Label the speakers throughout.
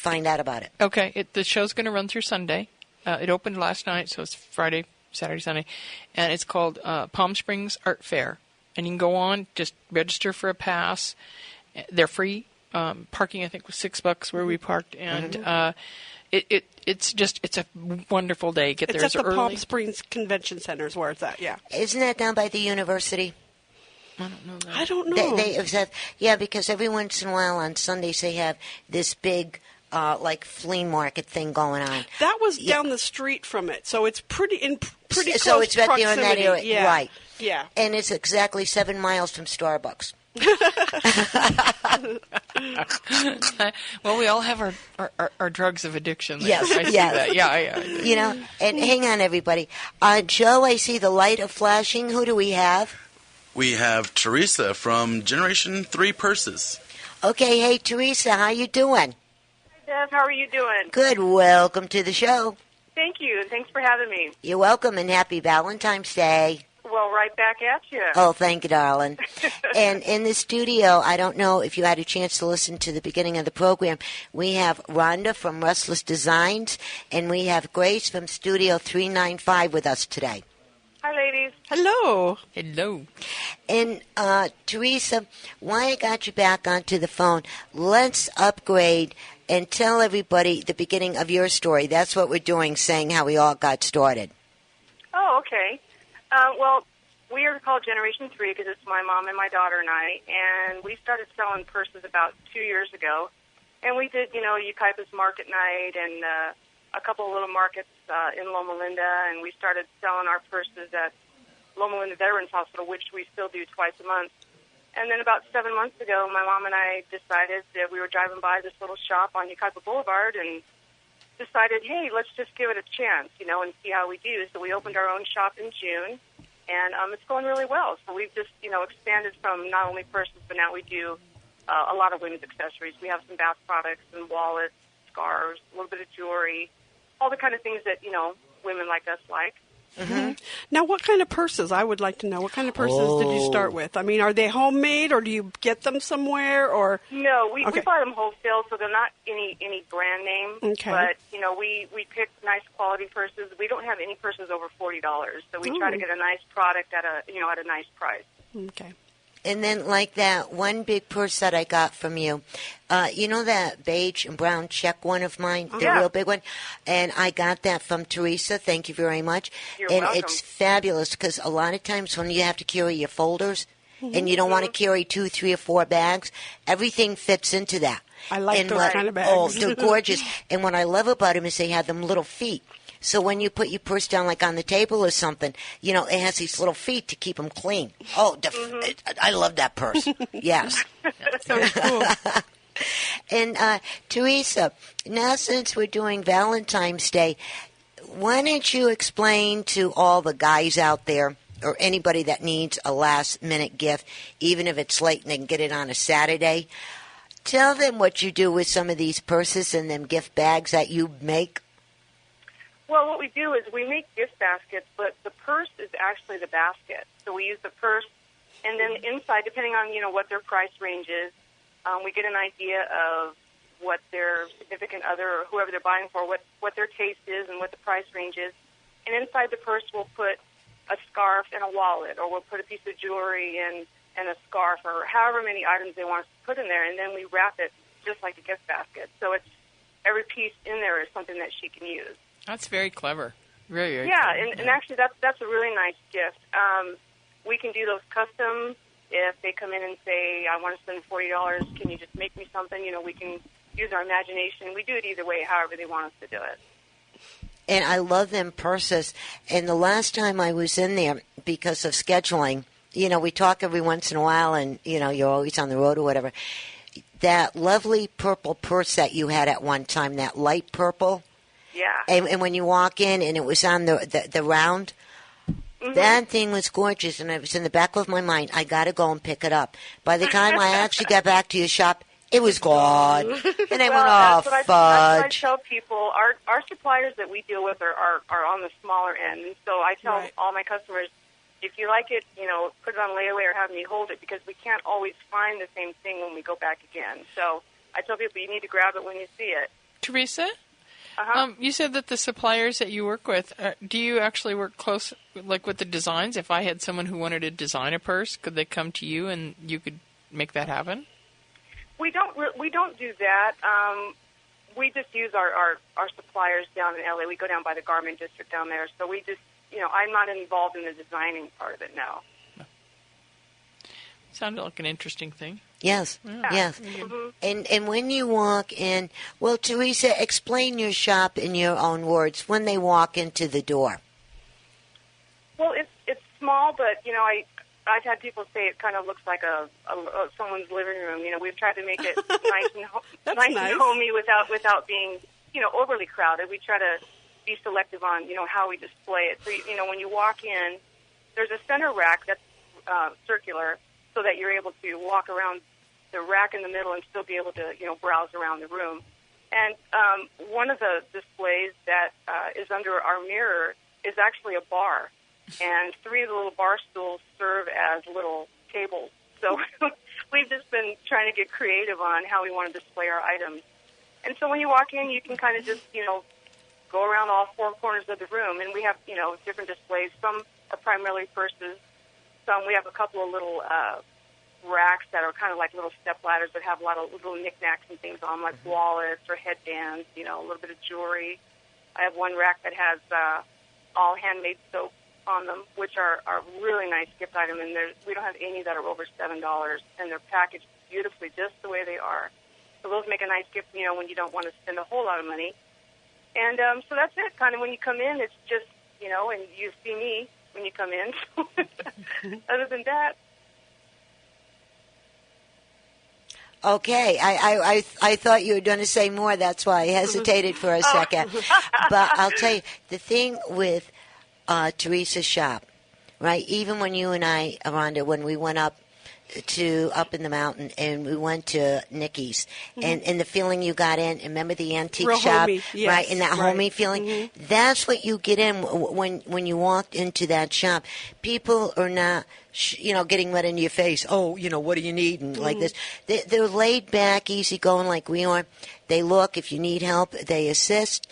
Speaker 1: find out about it?
Speaker 2: Okay, the show's going to run through Sunday. It opened last night, so it's Friday, Saturday, Sunday. And it's called Palm Springs Art Fair. And you can go on, just register for a pass. They're free. Parking, I think, was $6 where we parked. And it's a wonderful day. Get there
Speaker 3: it's at the
Speaker 2: early.
Speaker 3: Palm Springs Convention Center is where it's at, yeah.
Speaker 1: Isn't that down by the university?
Speaker 2: I don't know that.
Speaker 3: I don't know.
Speaker 1: They have said, yeah, because every once in a while on Sundays they have this big, like flea market thing going on.
Speaker 3: That was down the street from it, so it's pretty close
Speaker 1: So it's right
Speaker 3: proximity.
Speaker 1: there in that area,
Speaker 3: yeah.
Speaker 1: right?
Speaker 3: Yeah,
Speaker 1: and it's exactly 7 miles from Starbucks.
Speaker 2: Well, we all have our drugs of addiction. There.
Speaker 1: Yes,
Speaker 2: I see
Speaker 1: yes.
Speaker 2: that. Yeah.
Speaker 1: You know, and hang on, everybody. Joe, I see the light of flashing. Who do we have?
Speaker 4: We have Teresa from Generation 3 Purses.
Speaker 1: Okay, hey, Teresa, how you doing?
Speaker 5: Hi, Deb. How are you doing?
Speaker 1: Good. Welcome to the show.
Speaker 5: Thank you. Thanks for having me.
Speaker 1: You're welcome, and happy Valentine's Day.
Speaker 5: Well, right back at you.
Speaker 1: Oh, thank you, darling. And in the studio, I don't know if you had a chance to listen to the beginning of the program, we have Rhonda from Restless Designs, and we have Grace from Studio 395 with us today.
Speaker 5: Hi, ladies.
Speaker 3: hello.
Speaker 2: Hello.
Speaker 1: And, Teresa, why I got you back onto the phone, let's upgrade and tell everybody the beginning of your story. That's what we're doing, saying how we all got started.
Speaker 5: Oh, okay. Well, we are called Generation 3 because it's my mom and my daughter and I, and we started selling purses about 2 years ago. And we did, Yucaipas Market Night and a couple of little markets in Loma Linda, and we started selling our purses at Loma Linda Veterans Hospital, which we still do twice a month. And then about 7 months ago, my mom and I decided that we were driving by this little shop on Yucaipa Boulevard and decided, hey, let's just give it a chance, and see how we do. So we opened our own shop in June, and it's going really well. So we've just, expanded from not only purses, but now we do a lot of women's accessories. We have some bath products and wallets, scarves, a little bit of jewelry, all the kind of things that, women like us like.
Speaker 3: Mm-hmm. Now, what kind of purses? I would like to know. What kind of purses did you start with? I mean, are they homemade, or do you get them somewhere? Or
Speaker 5: no, we buy them wholesale, so they're not any brand name.
Speaker 3: Okay.
Speaker 5: But we pick nice quality purses. We don't have any purses over $40, so we try to get a nice product at a nice price.
Speaker 3: Okay.
Speaker 1: And then, like that one big purse that I got from you, that beige and brown check one of mine, the real big one? And I got that from Teresa. Thank you very much.
Speaker 5: You're
Speaker 1: and
Speaker 5: welcome.
Speaker 1: It's fabulous because a lot of times when you have to carry your folders and you don't want to carry 2, 3, or 4 bags, everything fits into that.
Speaker 3: I like those kind of bags.
Speaker 1: Oh, they're gorgeous. And what I love about them is they have them little feet. So when you put your purse down, like on the table or something, it has these little feet to keep them clean. Oh, I love that purse. Yes.
Speaker 3: So cool.
Speaker 1: And Teresa, now since we're doing Valentine's Day, why don't you explain to all the guys out there or anybody that needs a last-minute gift, even if it's late and they can get it on a Saturday, tell them what you do with some of these purses and them gift bags that you make.
Speaker 5: Well, what we do is we make gift baskets, but the purse is actually the basket. So we use the purse, and then inside, depending on, what their price range is, we get an idea of what their significant other or whoever they're buying for, what their taste is and what the price range is. And inside the purse, we'll put a scarf and a wallet, or we'll put a piece of jewelry and a scarf, or however many items they want us to put in there, and then we wrap it just like a gift basket. So it's every piece in there is something that she can use.
Speaker 2: That's very clever. Very, very
Speaker 5: yeah,
Speaker 2: clever.
Speaker 5: And actually that's a really nice gift. We can do those custom. If they come in and say, I want to spend $40, can you just make me something? We can use our imagination. We do it either way, however they want us to do it.
Speaker 1: And I love them purses. And the last time I was in there, because of scheduling, we talk every once in a while and, you're always on the road or whatever. That lovely purple purse that you had at one time, that light purple.
Speaker 5: Yeah.
Speaker 1: And when you walk in and it was on the round, that thing was gorgeous. And it was in the back of my mind, I got to go and pick it up. By the time I actually got back to your shop, it was gone. And I went, oh, fudge.
Speaker 5: That's what I tell people. Our suppliers that we deal with are on the smaller end. And so I tell all my customers, if you like it, put it on layaway or have me hold it, because we can't always find the same thing when we go back again. So I tell people you need to grab it when you see it.
Speaker 2: Teresa,
Speaker 5: Uh-huh.
Speaker 2: you said that the suppliers that you work with, do you actually work close, like with the designs? If I had someone who wanted to design a purse, could they come to you and you could make that happen?
Speaker 5: We don't do that. We just use our suppliers down in LA. We go down by the garment district down there. So we just, I'm not involved in the designing part of it, no.
Speaker 2: Sounded like an interesting thing.
Speaker 1: Yes, yes.
Speaker 5: Mm-hmm.
Speaker 1: And when you walk in, well, Teresa, explain your shop in your own words when they walk into the door.
Speaker 5: Well, it's small, but I've had people say it kind of looks like a someone's living room. We've tried to make it nice and nice and homey without being overly crowded. We try to be selective on how we display it. So when you walk in, there's a center rack that's circular, so that you're able to walk around the rack in the middle and still be able to browse around the room. And one of the displays that is under our mirror is actually a bar. And 3 of the little bar stools serve as little tables. So we've just been trying to get creative on how we want to display our items. And so when you walk in, you can kind of just, go around all 4 corners of the room. And we have, different displays. Some are primarily purses. Some, we have a couple of little racks that are kind of like little step ladders that have a lot of little knickknacks and things on them, like wallets or headbands, a little bit of jewelry. I have one rack that has all handmade soap on them, which are really nice gift item, and we don't have any that are over $7, and they're packaged beautifully just the way they are. So those make a nice gift, when you don't want to spend a whole lot of money. And so that's it. Kind of when you come in, it's just, and you see me when you come in. Other than that.
Speaker 1: Okay, I thought you were going to say more. That's why I hesitated for a second. But I'll tell you, the thing with Teresa's shop, right? Even when you and I, Rhonda, when we went up in the mountain and we went to Nikki's, and the feeling you got in, remember the antique
Speaker 3: Real
Speaker 1: shop,
Speaker 3: homey, yes,
Speaker 1: right? And that
Speaker 3: right.
Speaker 1: homey feeling. That's what you get in when you walk into that shop. People are not, getting right into your face. Oh, what do you need? And like this, they're laid back, easy going, like we are. They look. If you need help, they assist.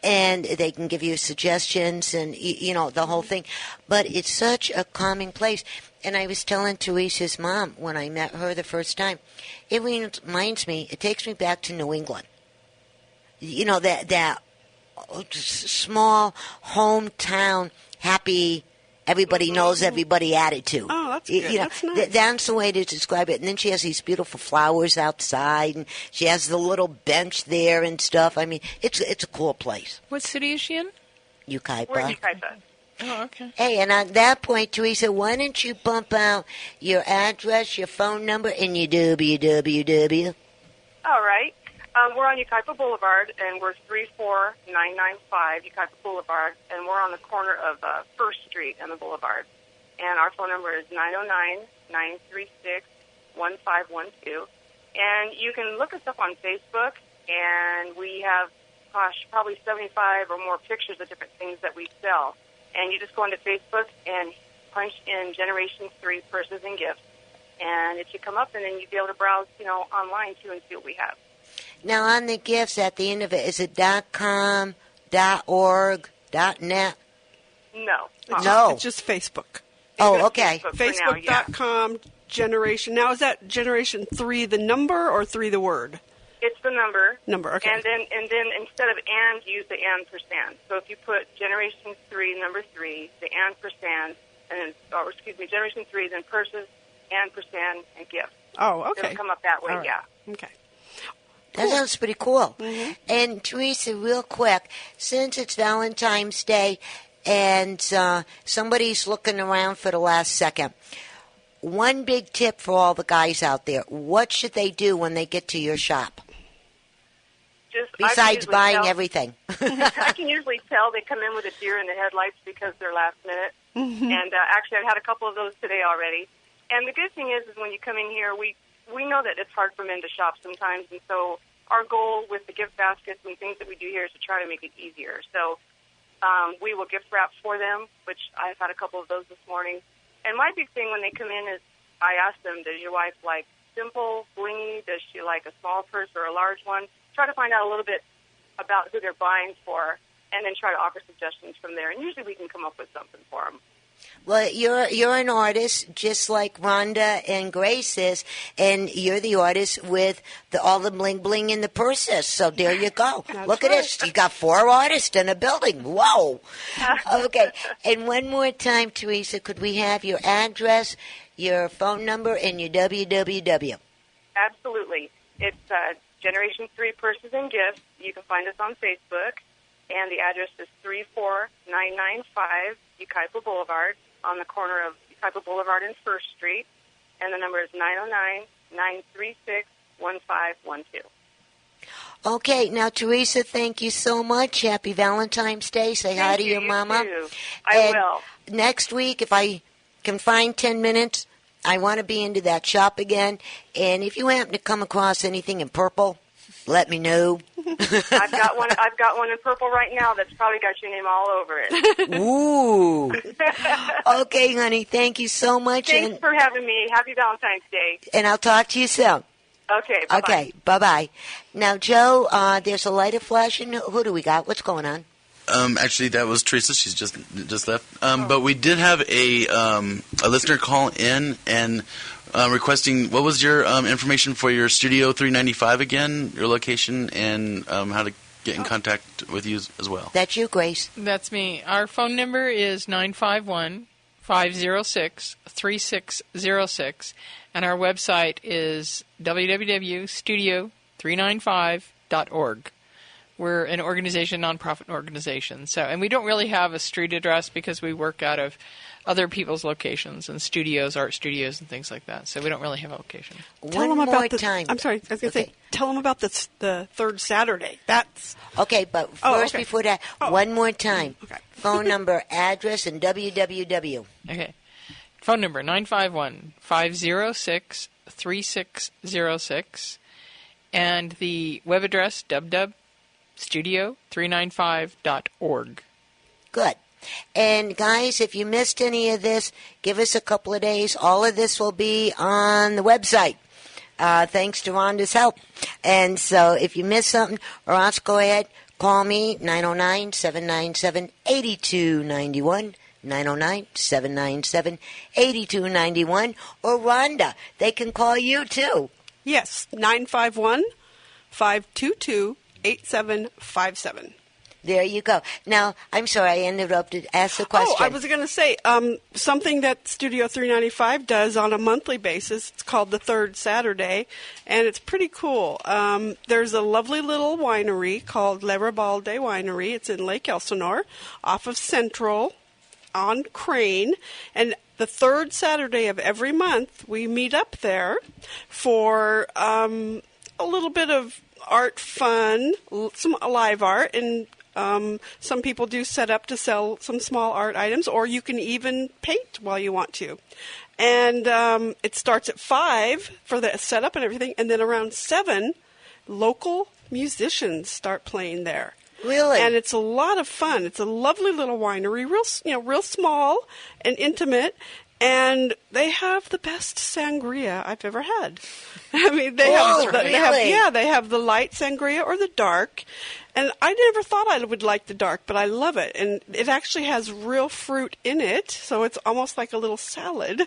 Speaker 1: And they can give you suggestions and, the whole thing. But it's such a calming place. And I was telling Teresa's mom when I met her the first time, it reminds me, it takes me back to New England. That small hometown, happy, everybody knows everybody attitude.
Speaker 3: Oh, that's good. That's nice.
Speaker 1: That's the way to describe it. And then she has these beautiful flowers outside, and she has the little bench there and stuff. I mean, it's a cool place.
Speaker 2: What city is she in?
Speaker 1: Ukaipa.
Speaker 5: We're in Ukaipa.
Speaker 2: Oh, okay.
Speaker 1: Hey, and at that point, Teresa, why don't you bump out your address, your phone number, and your www?
Speaker 5: All right. We're on Ukaipa Boulevard, and we're 34995 Ukaipa Boulevard, and we're on the corner of 1st Street and the Boulevard. And our phone number is 909-936-1512. And you can look us up on Facebook, and we have, probably 75 or more pictures of different things that we sell. And you just go onto Facebook and punch in Generation 3 purses and gifts. And it should come up, and then you'll be able to browse, online, too, and see what we have.
Speaker 1: Now, on the gifts, at the end of it, is it .com, .org, .net?
Speaker 5: No.
Speaker 1: No.
Speaker 3: It's just Facebook.
Speaker 1: Oh, okay.
Speaker 3: Facebook.com, Generation. Now, is that Generation 3 the number or 3 the word?
Speaker 5: It's the number.
Speaker 3: Number, okay.
Speaker 5: And then instead of and, use the ampersand. So if you put Generation 3, number 3, the ampersand, and then, Generation 3, then purses, ampersand, and gifts.
Speaker 3: Oh, okay.
Speaker 5: It'll come up that way,
Speaker 3: All right.
Speaker 5: yeah.
Speaker 3: Okay.
Speaker 1: That sounds pretty cool. And Teresa, real quick, since it's Valentine's Day and somebody's looking around for the last second, one big tip for all the guys out there: what should they do when they get to your shop? Besides buying everything.
Speaker 5: I can usually tell they come in with a deer in the headlights because they're last minute. And actually, I've had a couple of those today already. And the good thing is when you come in here, we know that it's hard for men to shop sometimes. And so our goal with the gift baskets and things that we do here is to try to make it easier. So we will gift wrap for them, which I've had a couple of those this morning. And my big thing when they come in is I ask them, does your wife like simple, blingy? Does she like a small purse or a large one? Try to find out a little bit about who they're buying for, and then try to offer suggestions from there. And usually we can come up with something for them.
Speaker 1: Well, you're an artist just like Rhonda and Grace is, and you're the artist with all the bling bling in the purses. So there you go. Look at this. You got 4 artists in a building. Whoa. Okay. And one more time, Teresa, could we have your address, your phone number, and your www?
Speaker 5: Absolutely. It's Generation 3 Purses and Gifts. You can find us on Facebook, and the address is 34995 Ukaipa Boulevard, on the corner of Ukaipa Boulevard and 1st Street, and the number is 909-936-1512.
Speaker 1: Okay, now, Teresa, thank you so much. Happy Valentine's Day. Say hi to your mama.
Speaker 5: Too. I will.
Speaker 1: Next week, if I can find 10 minutes, I want to be into that shop again. And if you happen to come across anything in purple, let me know.
Speaker 5: I've got one in purple right now that's probably got your name all over it.
Speaker 1: Ooh. Okay, honey. Thank you so much.
Speaker 5: Thanks for having me. Happy Valentine's Day.
Speaker 1: And I'll talk to you soon.
Speaker 5: Okay. Bye-bye.
Speaker 1: Okay. Bye-bye. Now, Joe, there's a lighter flashing. Who do we got? What's going on?
Speaker 4: Actually, that was Teresa. She's just left. But we did have a listener call in and requesting, what was your information for your Studio 395 again, your location, and how to get in contact with you as well?
Speaker 1: That's you, Grace.
Speaker 2: That's me. Our phone number is 951-506-3606, and our website is www.studio395.org. We're an organization, nonprofit organization. So, and we don't really have a street address because we work out of other people's locations and studios, art studios, and things like that. So we don't really have a location.
Speaker 3: Tell them about time. I'm sorry, I was going to say, tell them about the third Saturday. That's
Speaker 1: okay, but first, before that, one more time.
Speaker 3: Okay.
Speaker 1: Phone number, address, and www.
Speaker 2: Okay. Phone number, 951-506-3606. And the web address, www.studio395.org.
Speaker 1: Good. And guys, if you missed any of this, give us a couple of days. All of this will be on the website, thanks to Rhonda's help. And so if you missed something, or else go ahead, call me, 909-797-8291, 909-797-8291, or Rhonda. They can call you, too.
Speaker 3: Yes, 951-522-8757.
Speaker 1: There you go. Now, I'm sorry, I interrupted. Ask the question.
Speaker 3: I was going to say, something that Studio 395 does on a monthly basis, it's called the Third Saturday, and it's pretty cool. There's a lovely little winery called Le Ribalde Winery. It's in Lake Elsinore, off of Central, on Crane, and the third Saturday of every month, we meet up there for a little bit of art fun, some live art, and some people do set up to sell some small art items, or you can even paint while you want to. And it starts at 5 for the setup and everything, and then around 7, local musicians start playing there.
Speaker 1: Really?
Speaker 3: And it's a lot of fun. It's a lovely little winery, real small and intimate. And they have the best sangria I've ever had. I mean, they have the light sangria or the dark. And I never thought I would like the dark, but I love it. And it actually has real fruit in it, so it's almost like a little salad.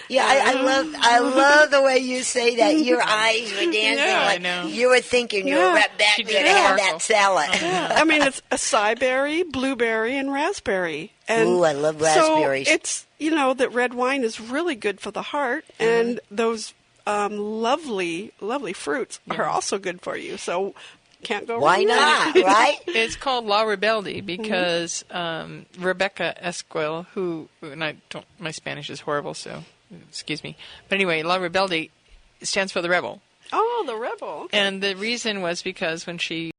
Speaker 1: Yeah, I love the way you say that. Your eyes were dancing
Speaker 2: I know.
Speaker 1: You were thinking you were right back there to have that salad.
Speaker 3: Yeah. I mean, it's acai berry, blueberry, and raspberry. And
Speaker 1: ooh, I love raspberries.
Speaker 3: So it's, that red wine is really good for the heart, and those lovely, lovely fruits are also good for you. So can't go wrong.
Speaker 1: Why not, right?
Speaker 2: It's called La Rebelde because Rebecca Esquivel, my Spanish is horrible, so excuse me. But anyway, La Rebelde stands for the rebel.
Speaker 3: Oh, the rebel. Okay.
Speaker 2: And the reason was because when she